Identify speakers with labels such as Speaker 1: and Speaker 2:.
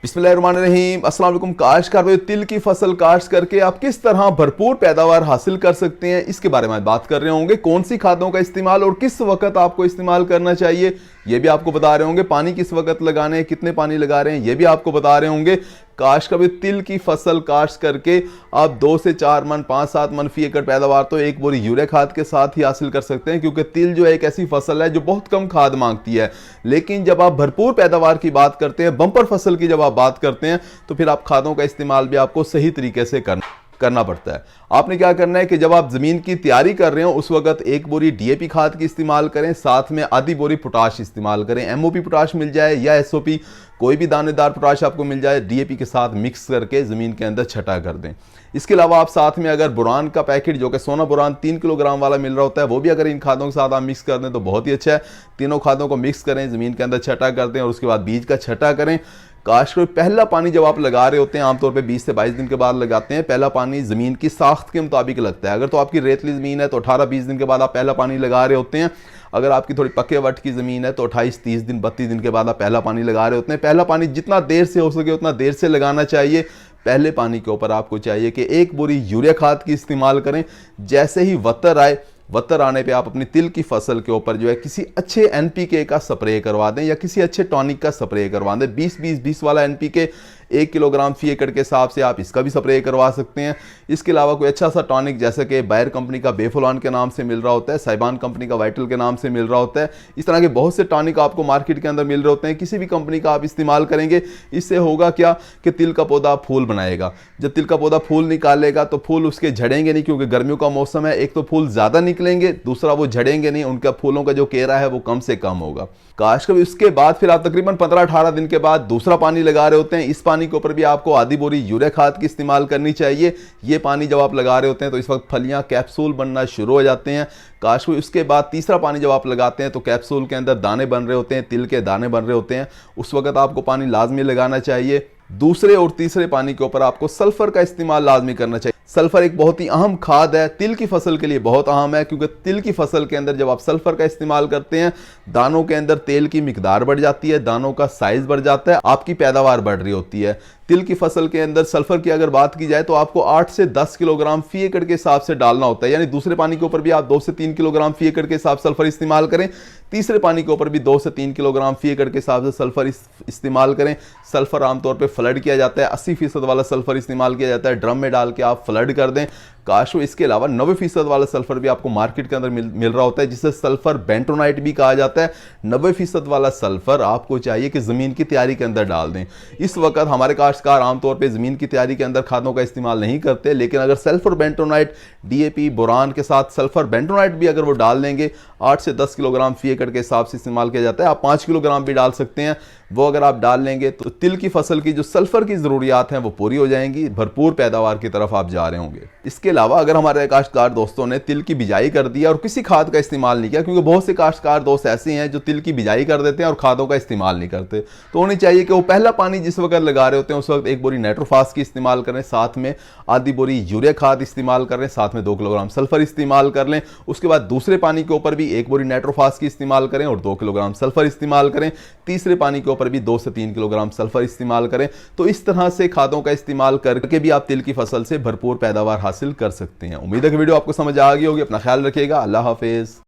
Speaker 1: बिस्मिल्लाहिर्रहमानिर्रहीम। अस्सलाम वालेकुम। काश्तकार भाई, तिल की फसल काश्त करके आप किस तरह भरपूर पैदावार हासिल कर सकते हैं, इसके बारे में बात कर रहे होंगे। कौन सी खादों का इस्तेमाल और किस वक्त आपको इस्तेमाल करना चाहिए, ये भी आपको बता रहे होंगे। पानी किस वक्त लगाने हैं, कितने पानी लगा रहे हैं, ये भी आपको बता रहे होंगे। काश्तकार भाई, तिल की फसल काश्त करके आप 2 से 4 मन 5-7 मन फी एकड़ पैदावार तो एक बोरी यूरिया खाद के साथ ही हासिल कर सकते हैं, क्योंकि तिल जो है एक ऐसी फसल है जो बहुत कम खाद मांगती है। लेकिन जब आप भरपूर पैदावार की बात करते हैं, बम्पर फसल की जब आप बात करते हैं, तो फिर आप खादों का इस्तेमाल भी आपको सही तरीके से करना पड़ता है। आपने क्या करना है कि जब आप जमीन की तैयारी कर रहे हो उस वक्त एक बोरी डीएपी खाद की इस्तेमाल करें, साथ में आधी बोरी पोटाश इस्तेमाल करें। एमओपी पोटाश मिल जाए या एसओपी, कोई भी दानेदार पोटाश आपको मिल जाए, डीएपी के साथ मिक्स करके जमीन के अंदर छटा कर दें। इसके अलावा आप साथ में अगर बोरान का पैकेट, जो कि सोना बोरान 3 किलोग्राम वाला मिल रहा होता है, वो भी अगर इन खादों के साथ आप मिक्स कर दें तो बहुत ही अच्छा है। तीनों खादों को मिक्स करें, जमीन के अंदर छटा कर दें और उसके बाद बीज का छटा करें। काश्त को पहला पानी जब आप लगा रहे होते हैं, आमतौर पे 20 से 22 दिन के बाद लगाते हैं। पहला पानी जमीन की साख्त के मुताबिक लगता है। अगर तो आपकी रेतली जमीन है तो 18-20 दिन के बाद आप पहला पानी लगा रहे होते हैं। अगर आपकी थोड़ी पक्के वट की जमीन है तो 28-30 दिन 32 दिन के बाद आप पहला पानी लगा रहे होते हैं। पहला पानी जितना देर से हो सके उतना देर से लगाना चाहिए। पहले पानी के ऊपर आपको चाहिए कि एक बोरी यूरिया खाद की इस्तेमाल करें। जैसे ही वतर आए, वतर आने पे आप अपनी तिल की फसल के ऊपर जो है किसी अच्छे एनपीके का स्प्रे करवा दें या किसी अच्छे टॉनिक का स्प्रे करवा दें। 20-20-20 वाला एनपीके 1 किलोग्राम फी एकड़ के हिसाब से आप इसका भी स्प्रे करवा सकते हैं। इसके अलावा कोई अच्छा सा टॉनिक, जैसे कि बायर कंपनी का बेफोलान के नाम से मिल रहा होता है, साइबान कंपनी का वाइटल के नाम से मिल रहा होता है, इस तरह के बहुत से टॉनिक आपको मार्केट के अंदर मिल रहे होते हैं। किसी भी कंपनी का आप इस्तेमाल करेंगे, इससे होगा क्या कि तिल का पौधा फूल बनाएगा। जब तिल का पौधा फूल निकालेगा तो फूल उसके झड़ेंगे नहीं, क्योंकि गर्मियों का मौसम है। एक तो फूल ज़्यादा निकलेंगे, दूसरा वो झड़ेंगे नहीं, उनका फूलों का जो केरा है वो कम से कम होगा। काश्त कभी उसके बाद फिर आप तकरीबन 15-18 दिन के बाद दूसरा पानी लगा रहे होते हैं। इस पानी के ऊपर भी आपको आधी बोरी यूरिया खाद की इस्तेमाल करनी चाहिए। ये पानी जब आप लगा रहे होते हैं तो इस वक्त फलियां कैप्सूल बनना शुरू हो जाते हैं। काश्त उसके बाद तीसरा पानी जब आप लगाते हैं तो कैप्सूल के अंदर दाने बन रहे होते हैं, तिल के दाने बन रहे होते हैं। उस वक्त आपको पानी लाजमी लगाना चाहिए। दूसरे और तीसरे पानी के ऊपर आपको सल्फर का इस्तेमाल लाजमी करना चाहिए। सल्फर एक बहुत ही अहम खाद है, तिल की फसल के लिए बहुत अहम है, क्योंकि तिल की फसल के अंदर जब आप सल्फर का इस्तेमाल करते हैं, दानों के अंदर तेल की मिकदार बढ़ जाती है, दानों का साइज बढ़ जाता है, आपकी पैदावार बढ़ रही होती है। तिल की फसल के अंदर सल्फर की अगर बात की जाए तो आपको 8 से 10 किलोग्राम फी एकड़ के हिसाब से डालना होता है। यानी दूसरे पानी के ऊपर भी आप 2 से 3 किलोग्राम फी एकड़ के हिसाब से सल्फर इस्तेमाल करें। तीसरे पानी के ऊपर भी 2 से 3 किलोग्राम फी एकड़ के हिसाब से सल्फर इस्तेमाल करें। सल्फर आमतौर पर फ्लड किया जाता है, 80% वाला सल्फर इस्तेमाल किया जाता है। ड्रम में डाल के आप फ्लड कर दें। काश इसके अलावा 90% वाला सल्फर भी आपको मार्केट के अंदर मिल रहा होता है, जिसे सल्फर बेंटोनाइट भी कहा जाता है। 90% वाला सल्फर आपको चाहिए कि जमीन की तैयारी के अंदर डाल दें। इस वक्त हमारे काश्तकार आमतौर पे जमीन की तैयारी के अंदर खादों का इस्तेमाल नहीं करते, लेकिन अगर सल्फर बेंटोनाइट, डीएपी, बोरान के साथ सल्फर बेंटोनाइट भी अगर वो डाल देंगे, 8 से 10 किलोग्राम फी एकड़ के हिसाब से इस्तेमाल किया जाता है। आप 5 किलोग्राम भी डाल सकते हैं। वो अगर आप डाल लेंगे तो तिल की फसल की जो सल्फर की जरूरियात हैं वो पूरी हो जाएंगी, भरपूर पैदावार की तरफ आप जा रहे होंगे। इसके अलावा अगर हमारे काश्तकार दोस्तों ने तिल की बिजाई कर दी और किसी खाद का इस्तेमाल नहीं किया, क्योंकि बहुत से काश्तकार दोस्त ऐसे हैं जो तिल की बिजाई कर देते हैं और खादों का इस्तेमाल नहीं करते, तो उन्हें चाहिए कि वो पहला पानी जिस वक्त लगा रहे होते हैं उस वक्त एक बोरी नाइट्रोफास की इस्तेमाल करें, साथ में आधी बोरी यूरिया खाद इस्तेमाल करें, साथ में 2 किलोग्राम सल्फर इस्तेमाल कर लें। उसके बाद दूसरे पानी के ऊपर भी एक बोरी नाइट्रोफास की इस्तेमाल करें और 2 किलोग्राम सल्फर इस्तेमाल करें। तीसरे पानी के ऊपर भी 2 से 3 किलोग्राम सल्फर इस्तेमाल करें। तो इस तरह से खादों का इस्तेमाल करके भी आप तिल की फसल से भरपूर पैदावार हासिल कर सकते हैं। उम्मीद है कि वीडियो आपको समझ आ गई होगी। अपना ख्याल रखिएगा। अल्लाह हाफिज।